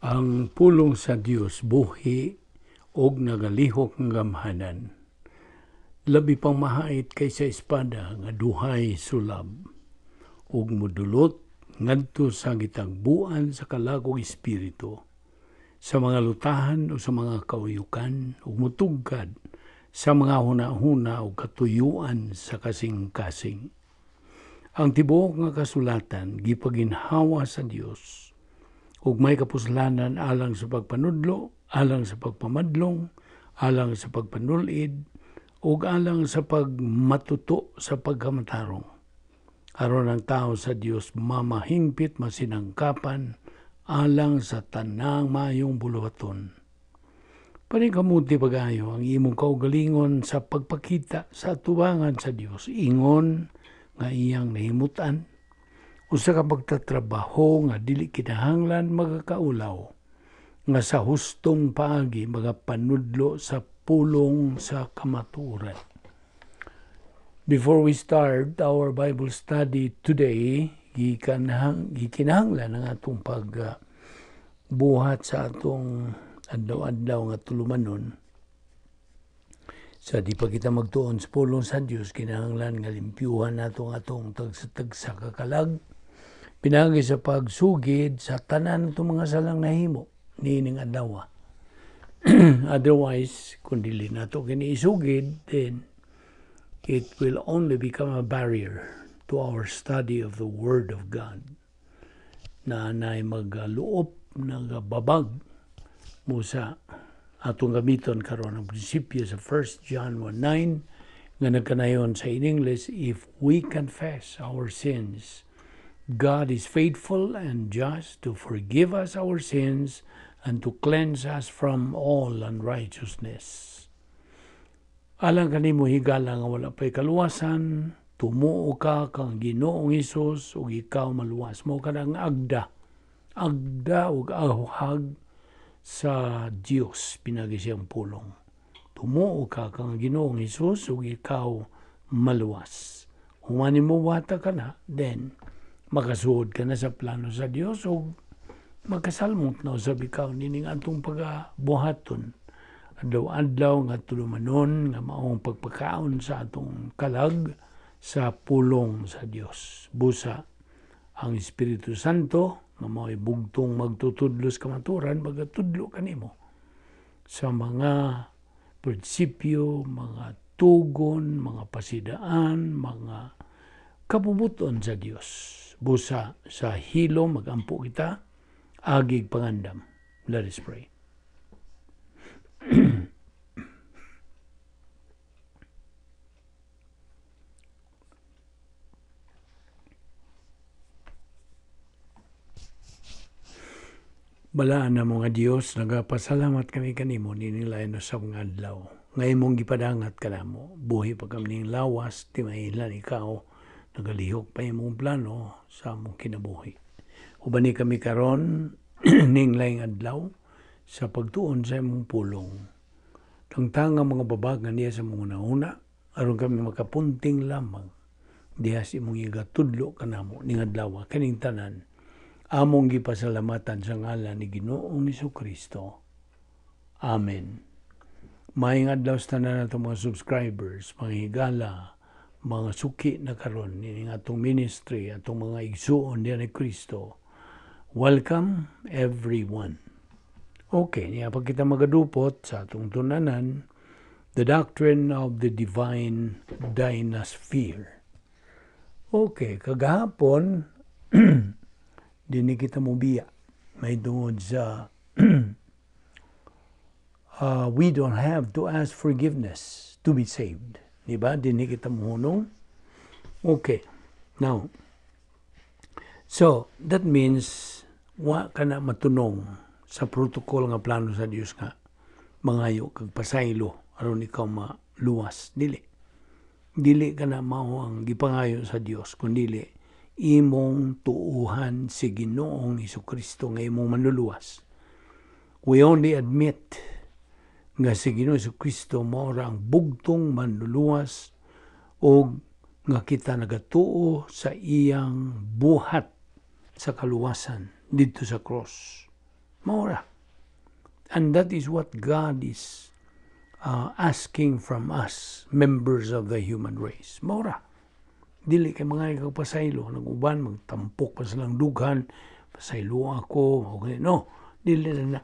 Ang pulong sa Dios buhi og nagalihok ng gamhanan. Labi pang mahait kaysa espada nga duhay sulab. Ug modulot ngadto sa gitagbuan sa kalagong espiritu, sa mga lutahan o sa mga kauyukan ug mutugkad sa mga hunahuna o katuyuan sa kasing-kasing. Ang tibuok nga kasulatan gipaginhawa sa Dios ug may kapuslanan alang sa pagpanudlo, alang sa pagpamadlong, alang sa pagpanulid, ug alang sa pagmatuto sa pagkamatarong. Aron ang tao sa Dios mamahingpit masinangkapan alang sa tanang mayong buluhaton. Paningkamuti pagayo ang imong kaugalingon sa pagpakita sa atubangan sa Dios, ingon nga iyang nahimutan, usa ka pagtatrabaho nga dili kinahanglan magakaulaw, nga sa hustong paagi magapanudlo sa pulong sa kamatuoran. Before we start our Bible study today, gikinahanglan ang atong pagbuhat sa atong adlaw-adlaw nga tulumanon. Sa di pa kita magtuon sa pulong sa Dios, kinahanglan nga limpyuhan nato atong tagsa kakalag, pinagi sa pagsugid sa tanan itong mga salang nahimo niining adlaw. Otherwise, kung dili nato kini isugid, then it will only become a barrier to our study of the Word of God. Na magluop, nagbabag mo sa atong gamiton karon ang prinsipyo sa 1 John 1:9 nga nagkanayon sa in English, if we confess our sins, God is faithful and just to forgive us our sins and to cleanse us from all unrighteousness. Alang kanimo higala nga wala pa'y kaluwasan, tumuo ka kang Ginoong Hesus ug ikaw maluwas mo kanang agda ug ahag sa Dios pinagi siyang pulong. Tumuo ka kang Ginoong Hesus ug ikaw maluwas. Humani mo wata ka na, then makasuod ka na sa plano sa Dios ug magkasalmot na usab ikaw nining atong pagabuhaton. Adlaw-adlaw nga tulumanon nga maong pagpakaon sa atong kalag sa pulong sa Dios. Busa ang Espiritu Santo nga mao'y bugtong magtutudlos kamaturan, magatudlo kanimo sa mga prinsipyo, mga tugon, mga pasidaan, mga kabubuton sa Dios. Busa sa hilo magampo kita, agig pangandam. Let us pray. Balaan na mga Diyos, nagapasalamat kami kanimo ninilayan no sa mga adlaw. Ngayon mong gipadangat ka na mo, buhi pa kami ng lawas, timailan ikaw, nagalihok pa imong plano sa mong kinabuhi. Ubani kami karon ning laing adlaw sa pagtuon sa imong pulong. Tangtang mga babagan niya sa mga nauna, aron kami makapunting lamang diha sa imong igatudlo kanamo ning adlaw kaning tanan. Among gipasalamatan sa ngalan ni Ginoong Jesucristo. Amen. Maayong adlaw sa tanan nato mga subscribers, mga higala, mga suki na karon ning atong ministry, atong mga igsuon diha ni Kristo. Welcome everyone. Okay, niya pag kita magadupot sa atong tunanan, the Doctrine of the Divine Dynasphere. Okay, kagahapon, dini kita mubiya. May tungod sa we don't have to ask forgiveness to be saved. Diba? Dini kita muhunong. Okay. Now, so, that means wa ka na matunong sa protocol nga plano sa Dios nga mangayo kag pasaylo aron ikaw maluwas. Dili ka na mao ang gipangayo sa Dios, kundi imong tuuhan si Ginoong Jesucristo nga imong manluluwas. We only admit nga si Ginoong Jesucristo mao ra ang bugtong manluluwas o nga kita nagatuo sa iyang buhat sa kaluwasan dito sa cross. Maura. And that is what God is asking from us, members of the human race. Maura. Dili kay mga ikaw pasaylo, nag-uban, magtampok pa silang dughan, pasaylo ako, okay. No, dili na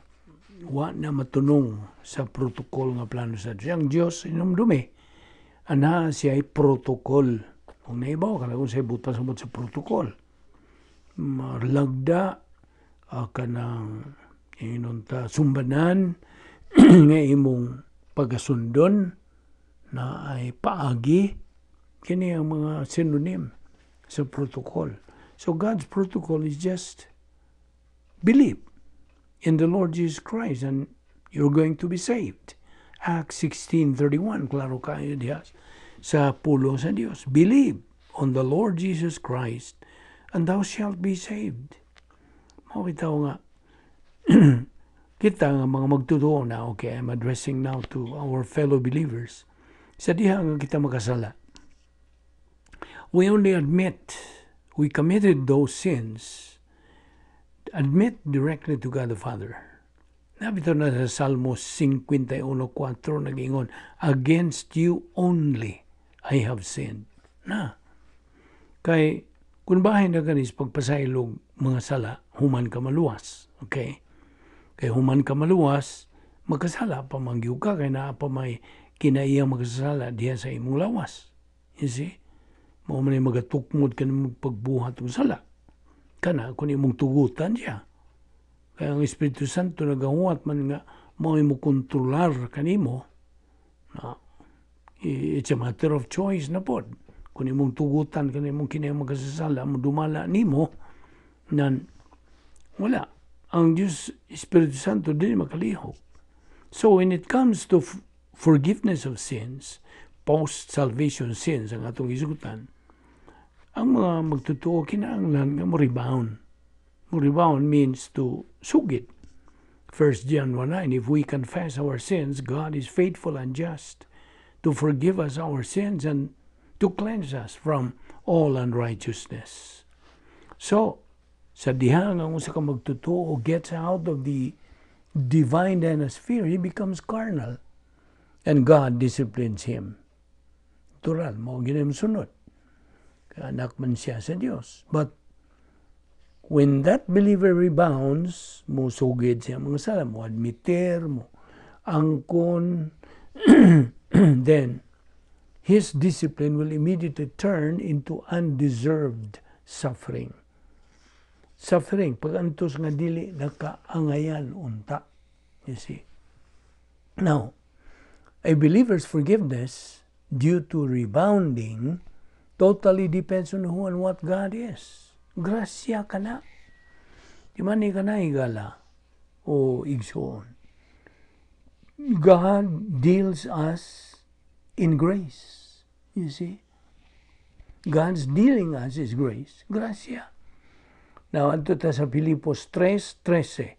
wa na matunong sa protocol nga plano sa Diyos. Ang Diyos, inumdumi, ana siya ay protocol. Kung naibaw ka na kung siya butas mo sa protocol, marlagda ka ng inunta sumbanan nga imong pagasundon na ay paagi. Kini ang mga synonym sa protocol. So God's protocol is just believe in the Lord Jesus Christ and you're going to be saved. Acts 16:31, klaro kayo diya sa pulo sa Dios. Believe on the Lord Jesus Christ and thou shalt be saved. Mawitaw nga, kita nga mga magtutuo na, okay, I'm addressing now to our fellow believers. Sa diha nga kita makasala. We only admit we committed those sins, admit directly to God the Father. Nabito na sa Salmo 51:4 nag-ingon, against you only I have sinned. Na, kay kung bahay na ganis pagpasaylog mga sala, human ka maluwas. Okay? Kay human ka maluwas, magkasala pa mangyug ka, kay naa pa may kinaiyang magkasala diya sa imong lawas. You see? Mao man magatukmod ka ng pagbuhat ng sala. Kana kung imong tugutan siya. Kaya ang Espiritu Santo nagahuat man nga mao imo kontrolar kanimo. Na it's a matter of choice na pod. Kung imong tugutan kanimong kinayang magkasala mo dumala nimo nan wala. Ang Diyos Espiritu Santo dili makalihok. So when it comes to forgiveness of sins, post-salvation sins ang atong isugutan, ang mga magtutuo kinahanglan nga mo rebound. Mo rebound means to sugid. 1 John 1:9, if we confess our sins, God is faithful and just to forgive us our sins and to cleanse us from all unrighteousness. So, sa diha nga usa ka magtutuo gets out of the divine Dynasphere, he becomes carnal. And God disciplines him. Natural, mo ginam sunod. Anak man siya sa Diyos. But when that believer rebounds, mo sugid siya mga sala, mo admiter, mo angkon, then his discipline will immediately turn into undeserved suffering. Suffering, pag antos nga dili nakaangayan unta. You see? Now, a believer's forgiveness due to rebounding totally depends on who and what God is. Grasya ka na. Di man ka na igala o igsoon. God deals us in grace. You see? God's dealing us is grace. Grasya. Now, anto ta sa Filipos 3:13.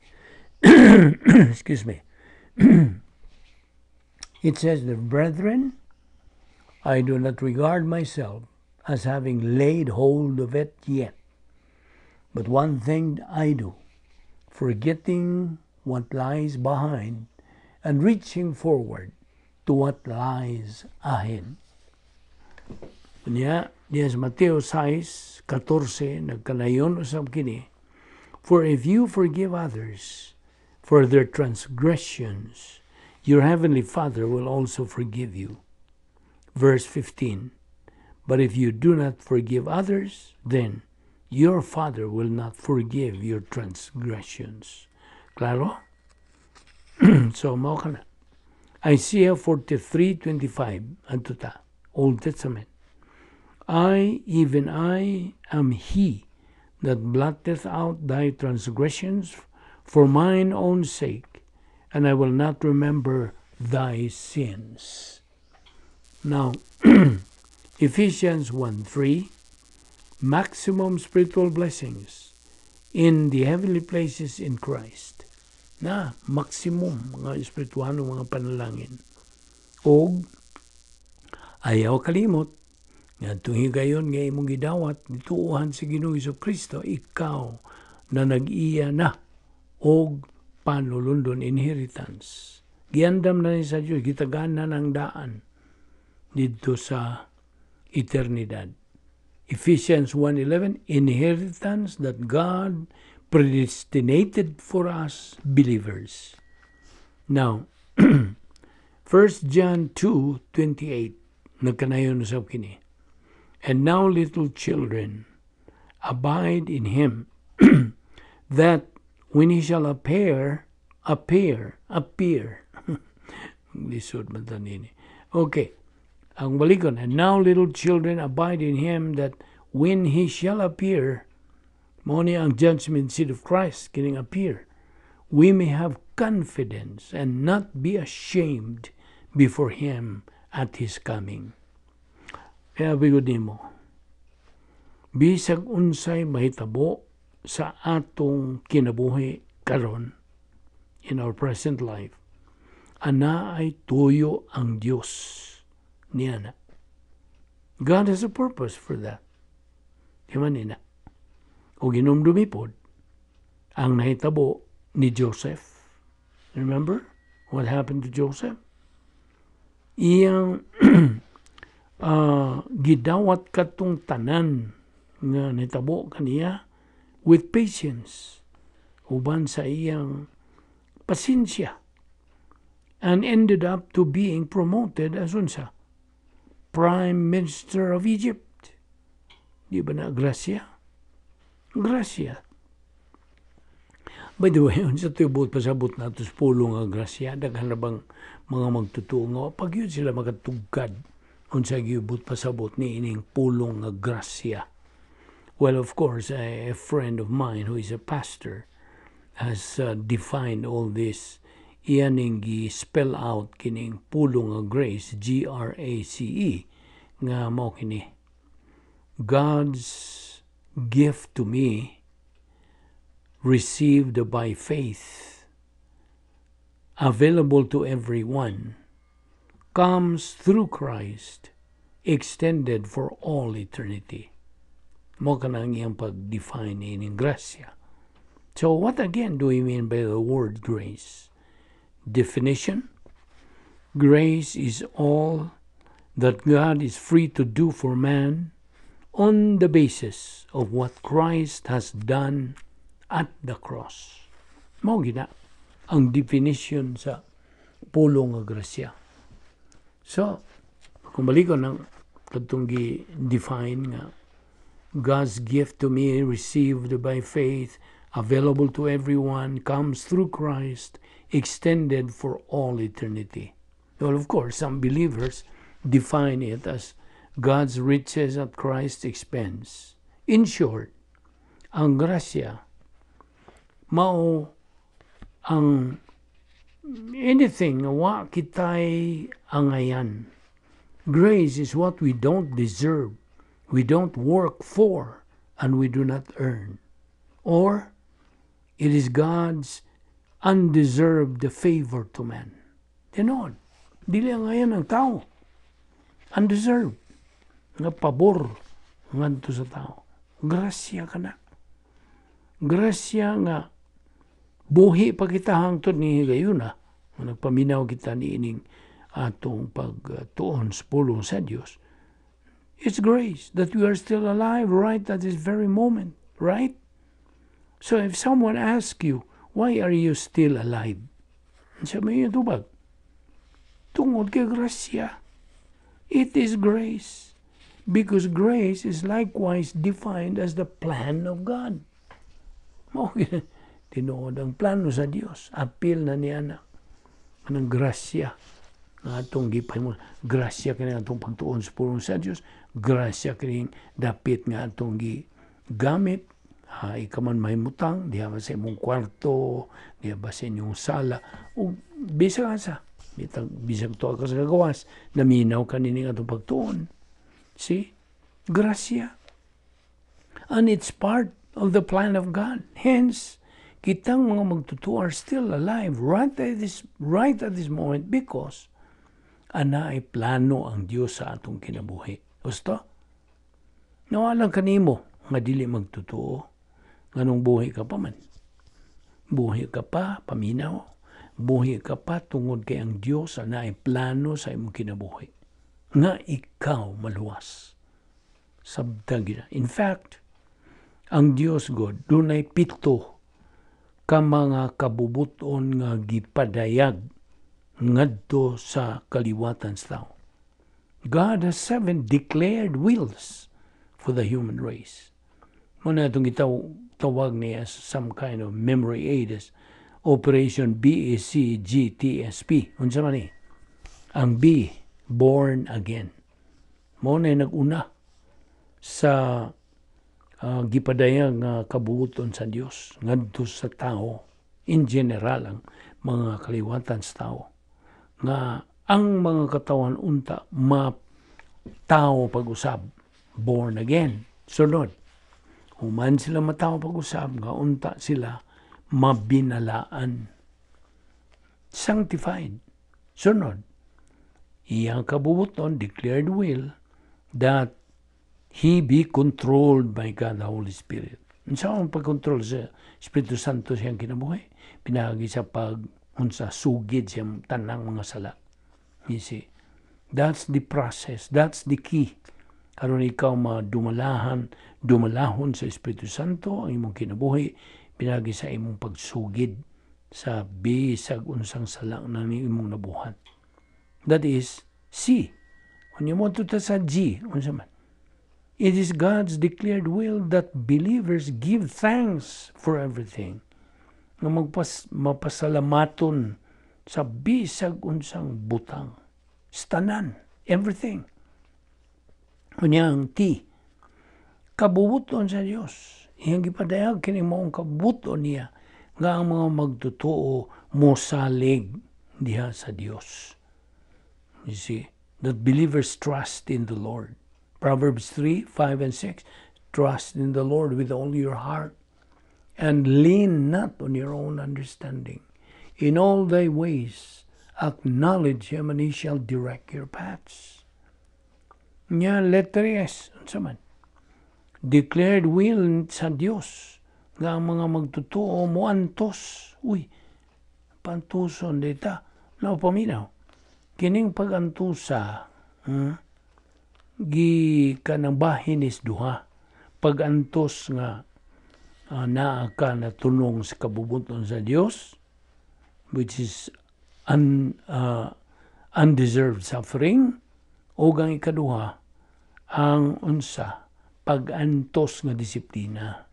Excuse me. It says, the brethren, I do not regard myself as having laid hold of it yet. But one thing I do, forgetting what lies behind and reaching forward to what lies ahead. Kunya, diya sa Mateo 6:14, nagkanayon usab kini, for if you forgive others for their transgressions, your heavenly Father will also forgive you. Verse 15, but if you do not forgive others, then your Father will not forgive your transgressions. Claro? So, mao ka na. Isaiah 43:25, anto ta, Old Testament. Even I am he that blotteth out thy transgressions for mine own sake, and I will not remember thy sins. Now, Ephesians 1:3, maximum spiritual blessings in the heavenly places in Christ. Na, maximum mga espirituano mga panalangin. O, ayaw kalimot, nga tuhigayon nga imong gidawat, dituuhan si Ginoong Kristo, ikaw na nag-iya na, o panulundon inheritance. Giandam na ni sa Diyos, gitagaan na ng daan dito sa eternidad. Ephesians 1:11, inheritance that God predestinated for us believers. Now, 1 John 2:28, nagkanayon sa kini. And now, little children, abide in Him, that when He shall appear. Lisod man tanini. Okay. Ang balikon, and now little children abide in Him, that when He shall appear, mo ni ang judgment seat of Christ kining appear, we may have confidence and not be ashamed before Him at His coming. Kaya bigod nimo, bisag unsay mahitabo sa atong kinabuhi karon in our present life, ana ay tuyo ang Diyos niya na. God has a purpose for that. Di man nina. O ginumdumi pod ang nahitabo ni Joseph. Remember what happened to Joseph? Iyang gidawat katong tanan nga nahitabo kaniya with patience. Uban sa iyang pasensya, and ended up to being promoted as unsa? Prime Minister of Egypt. Di ba na grasya? Grasya. By the way, unsa tibot pasabot nato sa pulong nga grasya, daghan na bang mga magtutuo nga pag yun sila magatugkad unsa gibot pasabot ni ining pulong nga grasya. Well, of course, a friend of mine who is a pastor has defined all this. Iyan yung spell out kining pulong nga grace, Grace, nga mo kini. God's gift to me, received by faith, available to everyone, comes through Christ, extended for all eternity. Mo ka nang iyang pag-define ining grasya. So what again do we mean by the word grace? Definition: grace is all that God is free to do for man on the basis of what Christ has done at the cross. Mao gina ang definition sa pulong nga grasya. So, kung balikon ng katong gi-define nga God's gift to me, received by faith, available to everyone, comes through Christ, extended for all eternity. Well, of course, some believers define it as God's riches at Christ's expense. In short, ang grasya, mao ang anything na wa kitay angayan. Grace is what we don't deserve, we don't work for, and we do not earn. Or, it is God's undeserved favor to man. Tinuod, dili ngayon ang tao. Undeserved. Nga pabor ngadto sa tao. Grasya ka na. Grasya nga buhi pa kita hangtod ni gayuna. Nagpaminaw kita ni ining atong pagtuon sa pulong sa Dios. It's grace that we are still alive right at this very moment, right? So if someone asks you, why are you still alive? Sabi niyo tubag, tungod kay grasya. It is grace. Because grace is likewise defined as the plan of God. Tinuod ang plano sa Dios. Apil na niya na. Anong grasya. Nga atong gipay mo. Grasya kini atong pagtuon sa pulong sa Dios. Grasya kini dapit nga atong gamit. Ikaman mahimutang. Diha ba sa imong kwarto. Diha ba sa inyong sala. O bisag sa. Bisag to ka sa kagawas. Naminaw ka nini atong pagtuon. See? Grasya. And it's part of the plan of God. Hence, kitang mga magtutuo are still alive right at this moment because ana ay plano ang Dios sa atong kinabuhi. Gusto? Nawalang kanimo nga dili magtutuo nganong buhi ka pa man. Buhi ka pa, paminaw. Buhi ka pa tungod kay ang Dios na ay plano sa imong kinabuhi. Nga ikaw maluwas. Sabtag gina. In fact, ang Dios God dunay 7 ka mga kabubuton nga gipadayag ngadto sa kaliwatan sa tao. God has 7 declared wills for the human race. Muna itong tawag niya as some kind of memory aid as Operation BACGTSP. Unsa man ni? Ang B, born again. Muna nag-una sa gipadayag nga kabubuton sa Dios ngadto sa tao in general ang mga kaliwatan sa tao nga ang mga katawan unta tao pag-usab born again. Sunod, human sila matao pag-usab nga unta sila mabinalaan, sanctified. Sunod, iyang kabubuton declared will that he be controlled by God the Holy Spirit. Unsa ang pag-control sa Espiritu Santo siyang kinabuhi? Pinagi sa unsa sugid siyang tanang mga sala. You see, that's the process, that's the key. Karon ikaw dumalahon sa Espiritu Santo ang imong kinabuhi pinagi sa imong pagsugid sa bisag unsang sala na imong nabuhat. That is C. When you want to sa G, unsa man? It is God's declared will that believers give thanks for everything. Nga mapasalamaton sa bisag unsang butang. Stanan, everything. Kunyang T, kabubuton sa Dios. Iyang gipadayag kini maong kabubuton niya nga ang mga magtotoo mosalig diha sa Dios. You see, that believers trust in the Lord. Proverbs 3, 5, and 6. Trust in the Lord with all your heart and lean not on your own understanding. In all thy ways, acknowledge Him and He shall direct your paths. Nya letter S, unsa man? Declared will sa Dios nga ang mga magtotoo mo antos. Uy, pantuson dita. No, paminaw. Kining pagantusa, kanang bahin is duha. Pagantos nga naa ka na tunong sa kabubuton sa Dios, which is undeserved suffering, o gang ikaduha ang unsa pagantos nga disiplina.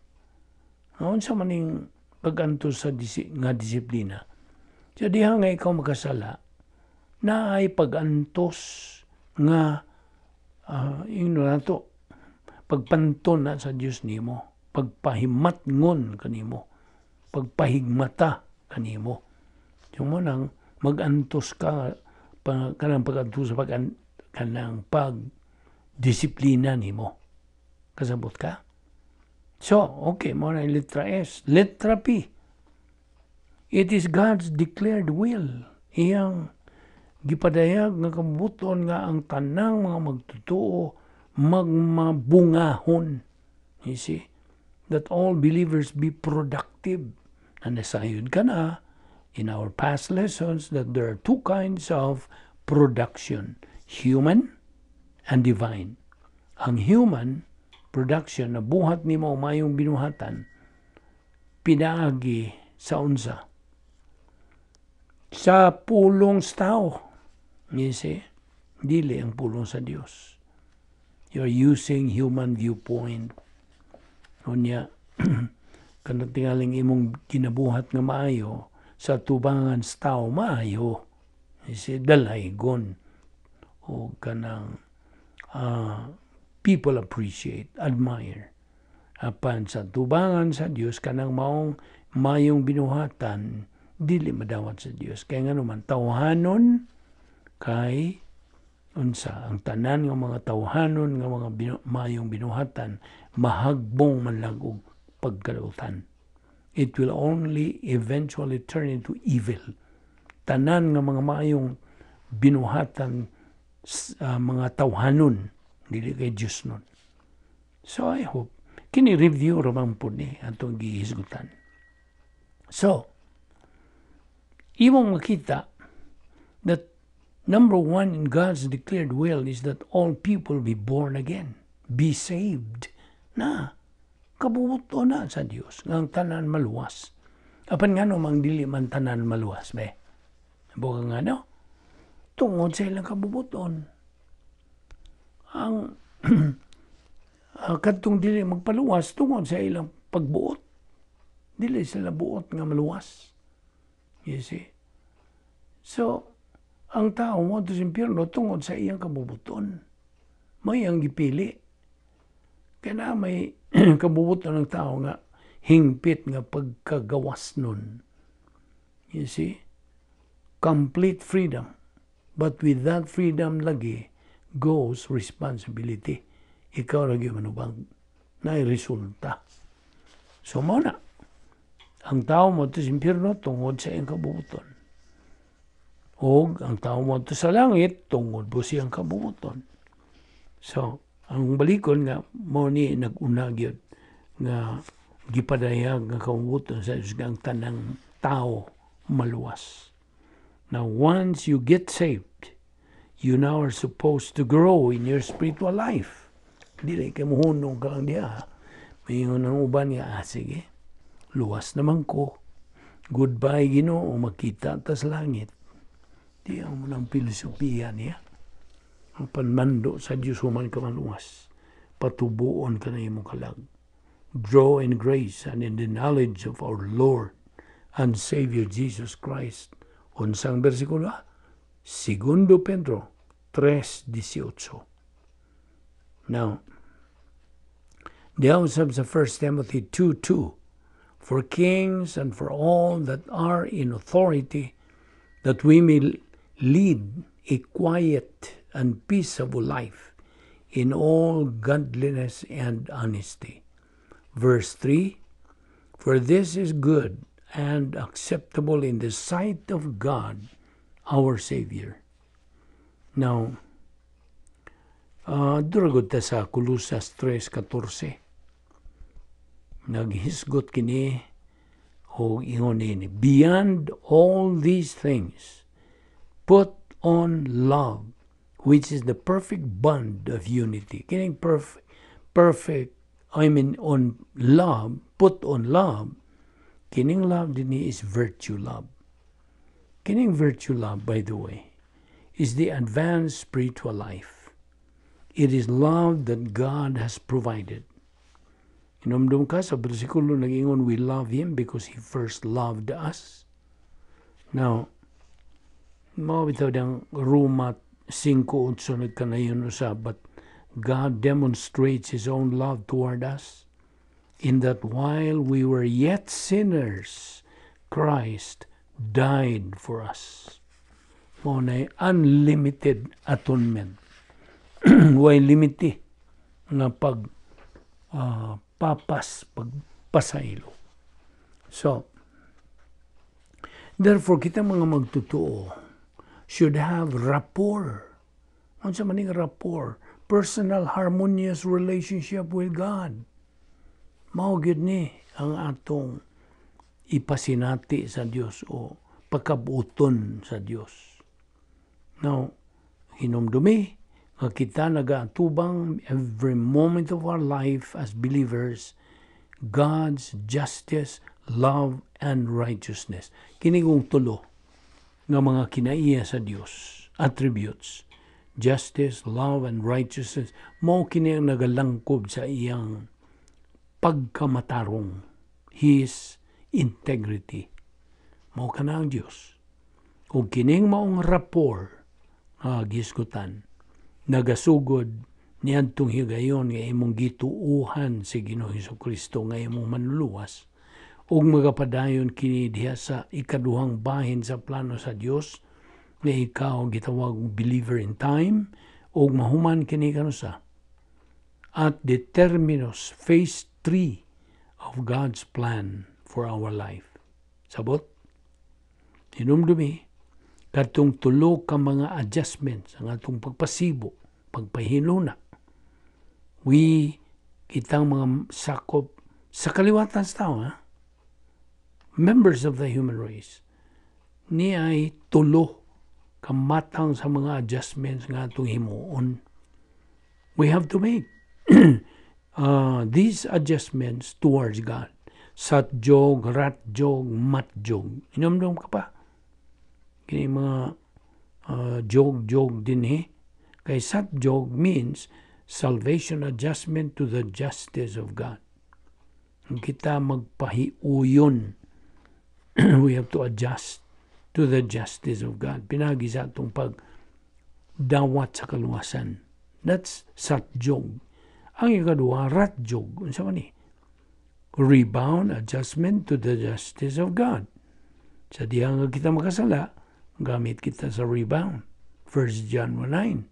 Unsa maning pagantos sa nga disiplina? So diha nga ikaw makasala na ay pagantos nga pagpanton na sa Dios nimo, pagpahimatngon kanimo, pagpahigmata kanimo. Yung mo nang magantos ka kanang pagantos sa kanang pagdisiplina nimo. Kasabot ka? So, okay, mo na letra S. Letra P. It is God's declared will. Iyang gipadayag nga kabubuton nga ang tanang mga magtotoo magmabungahon. You see? That all believers be productive. And nasayod ka na in our past lessons that there are 2 kinds of production. Human and divine. Ang human production na buhat nimo mayong binuhatan pinaagi sa unsa? Sa pulong sa tao. You see? Dili ang pulong sa Dios. You're using human viewpoint. Unya, kanang tingaling imong kinabuhat nga maayo, sa tubangan sa tao maayo. You see? Dalaygon. O kanang people appreciate, admire. Apan sa tubangan sa Dios kanang mayong binuhatan, dili madawat sa Dios. Kaya nga naman, tawhanon kay unsa ang tanan nga mga tawhanon nga mga mayong binuhatan mahagbong manlagog pagkadutan. It will only eventually turn into evil. Tanan nga mga mayong binuhatan mga tawhanon dili kay Dios nun. So I hope kini review ramang po ni atong gihisgutan. So imong makita that number one in God's declared will is that all people be born again, be saved na. Kabubuto na sa Dios ng tanan maluwas. Apan nga no mang dili man tanan maluwas be. Buka nga no. Tungod sa ilang kabubuton. Ang kadtong dili magpaluwas tungod sa ilang pagbuot. Dili sila buot nga maluwas. You see? So, ang tao mo sa impyerno tungod sa iyang kabubuton. May ang gipili. Kaya na may kabubuton ng tao nga hingpit nga pagkagawas nun. You see? Complete freedom. But with that freedom lagi goes responsibility. Ikaw lagi manubang na resulta. So mo na. Ang tao mo sa impyerno tungod sa iyang kabubuton. O ang tao mo sa langit tungod po siyang kabubuton. So, ang balikon nga mo ni nag-una gyud nga gipadayag nga kabubuton sa Dios ang tanang tao maluwas. Now once you get saved, you now are supposed to grow in your spiritual life. Dili kay mohunong ka lang diha. Mayingon ang uban nga sige. Luwas naman ko. Goodbye Ginoo, makita ta sa langit. Di ang munang filosofiya niya. Ang panmando sa Diyos human ka maluwas. Patubuon ka na imong kalag. Grow in grace and in the knowledge of our Lord and Savior Jesus Christ. Unsang bersikulo? 2 Pedro 3:18. Now, diyaw sa 1 Timothy 2:2, for kings and for all that are in authority, that we may lead a quiet and peaceable life in all godliness and honesty. Verse 3, for this is good and acceptable in the sight of God, our Savior. Now, duragod ta sa Colosas 3:14. Naghisgot kini o ingon ini, beyond all these things, put on love, which is the perfect bond of unity. Kining perfect, on love, put on love, kining love din is virtue love. Kining virtue love, by the way, is the advanced spiritual life. It is love that God has provided. Inumdum ka sa bersikulo nag-ingon, we love Him because He first loved us. Now, mawabitaw ng Roma 5:8 nagkanayon usa, but God demonstrates His own love toward us in that while we were yet sinners, Christ died for us. Mo na unlimited atonement. Way limiti nga pagpasaylo. So, therefore, kita mga magtutuo should have rapport. Ano sa maning rapport? Personal, harmonious relationship with God. Maugid ni ang atong ipasinati sa Dios o pagkabuton sa Dios. Now, hinumdumi, nga kita nagaatubang every moment of our life as believers, God's justice, love, and righteousness. Kinigong tulo nga mga kinaiya sa Dios, attributes, justice, love, and righteousness, mao kini ang nagalangkob sa iyang pagkamatarong, His integrity. Mao kana ang Dios. Ug kining maong rapport nga gisgutan, nagasugod niadtong higayon nga imong gituuhan si Ginoong Hesukristo nga imong manluluwas ug magapadayon kini diha sa ikaduhang bahin sa plano sa Dios nga ikaw gitawag believer in time ug mahuman kini kanusa at the terminus phase 3 of God's plan for our life. Sabot, hinumdumi katong tulo ka mga adjustments ang atong pagpasibo, pagpahinuna. Kitang mga sakop sa kaliwatan sa tao, members of the human race, ni ay tulo kamatang sa mga adjustments nga itong himuon. We have to make these adjustments towards God. Satjog, ratjog, matjog. Inomdom ka pa. Kini mga jog din Kay satjog means salvation adjustment to the justice of God. Kita magpahiuyon. We have to adjust to the justice of God. Pinagi sa itong pagdawat sa kaluwasan. That's satjog. Ang ikadua, ratjog. Unsa man rebound, adjustment to the justice of God. Sa diha nga kita makasala, gamit kita sa rebound. 1 John 1:9.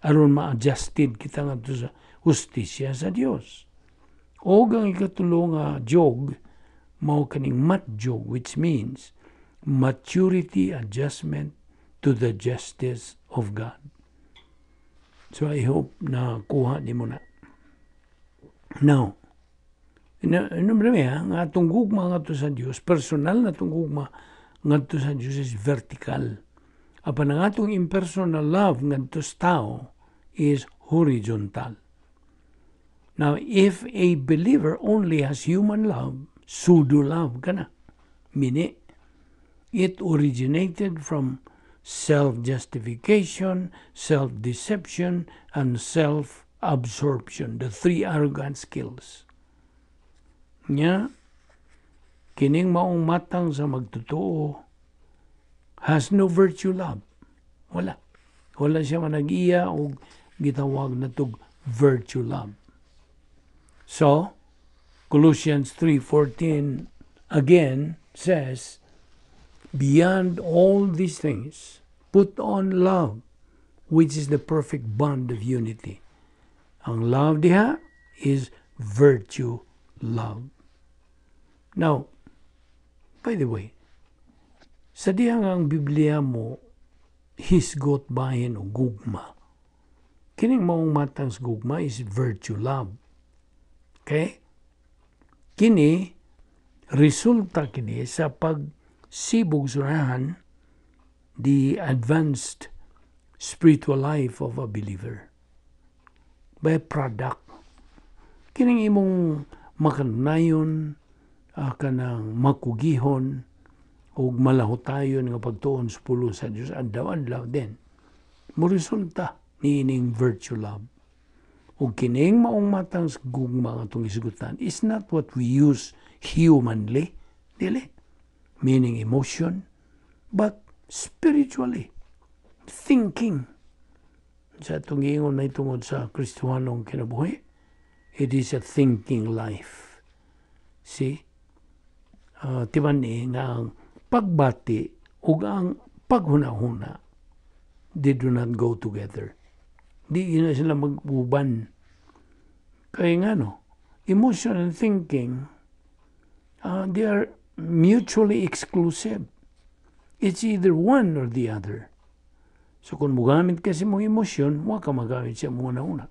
Aron ma-adjusted kita nga sa justisya sa Dios. O ang ikatulo nga jog, mao kaning matjog, which means maturity adjustment to the justice of God. So I hope na kuha ni mo na. Now, nga atong gugma nga to sa Dios, personal na atong gugma nga to sa Dios is vertical. Apan ang atong impersonal love nga to sa tao is horizontal. Now, if a believer only has human love, pseudo love ka na. Mini. It originated from self-justification, self-deception, and self-absorption, the three arrogant skills. Nya, kining maong matang sa magtotoo has no virtue love. Wala. Wala siya manag-iya o gitawag na tog virtue love. So, Colossians 3:14 again says, beyond all these things, put on love, which is the perfect bond of unity. Ang love diha is virtue love. Now, by the way, sa diha nga ang Biblia mo, hisgot bahin o gugma. Kining maong matang sa gugma is virtue love. Okay? Kini, resulta kini sa pagsibog surahan the advanced spiritual life of a believer. By product. Kining imong makanunayon, kanang makugihon, o malahutayon nga pagtuon sa pulo sa Diyos, adlaw-adlaw din. Mo resulta ni ining virtue love. O kining maong matang sa gugma nga itong isigutan is not what we use humanly, dili, meaning emotion, but spiritually, thinking. Sa itong ingon na itungod sa Kristiyanong kinabuhi, it is a thinking life. See? Timan nga ang pagbati ug ang paghuna-huna, they do not go together. Di na sila mag-uban. Kaya nga emotion and thinking, they are mutually exclusive. It's either one or the other. So kung magamit kasi mong emosyon, huwag ka magamit siya muna una.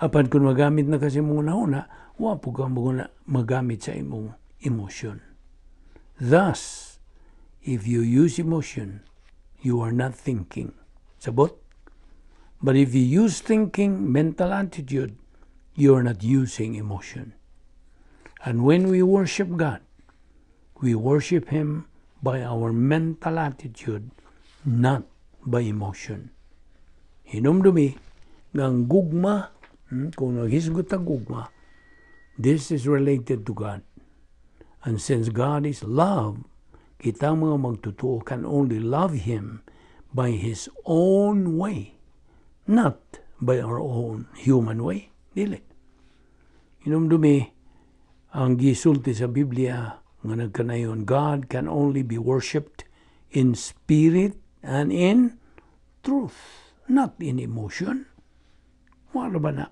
Apan kung magamit na kasi muna una, huwag po ka magamit sa imong emotion. Thus, if you use emotion, you are not thinking. Sabot? But if you use thinking, mental attitude, you are not using emotion. And when we worship God, we worship Him by our mental attitude, not by emotion. Hinumdumi, ng gugma, kung naghisgot ang gugma, this is related to God. And since God is love, kitang mga magtutuo can only love Him by His own way, not by our own human way. Dili. Hinumdumi, ang gisulti sa Biblia, nga nagkanayon, God can only be worshipped in spirit and in truth, not in emotion. Wala ba na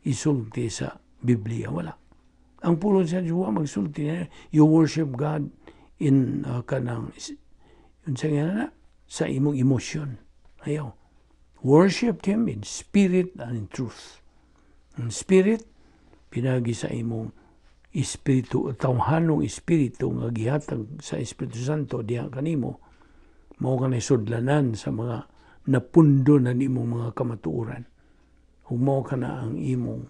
isulti sa Biblia? Wala. Ang pulong sa Diyos, magsulti na, you worship God in sa imong emotion. Ayaw. Worship Him in spirit and in truth. In spirit, pinagi sa imong espiritu, tawhanong espiritu nga gihatag sa Espiritu Santo diha kanimo, mao ka sudlanan sa mga napundo na nimong mga kamatuoran. Ug mao kana ang imong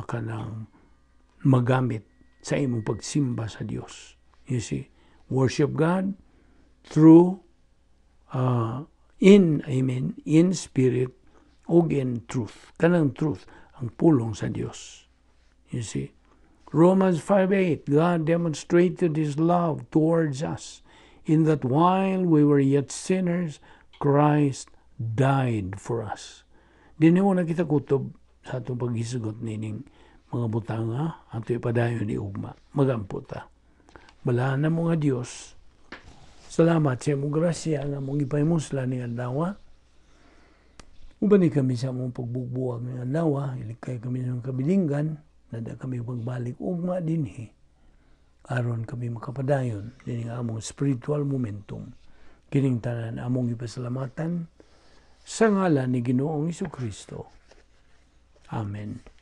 kanang magamit sa imong pagsimba sa Dios. You see, worship God through in spirit ug in truth. Kanang truth ang pulong sa Dios. You see, Romans 5:8, God demonstrated His love towards us in that while we were yet sinners, Christ died for us. Dini mo na kita kutob sa atong paghisugot nining mga butanga ato ipadayon ni ugma. Magampo ta. Balahan na mga Dios. Salamat sa imong grasya nga mong ipahimosla ni adlaw. Uban ni kami sa among pagbugbuwag ni adlaw, ilikay kami ng kabilinggan. Nada kami pagbalik ugma dinhi aron kami makapadayon dining among spiritual momentum. Kining tanan among ipasalamatan sa ngalan ni Ginoong Hesukristo. Amen.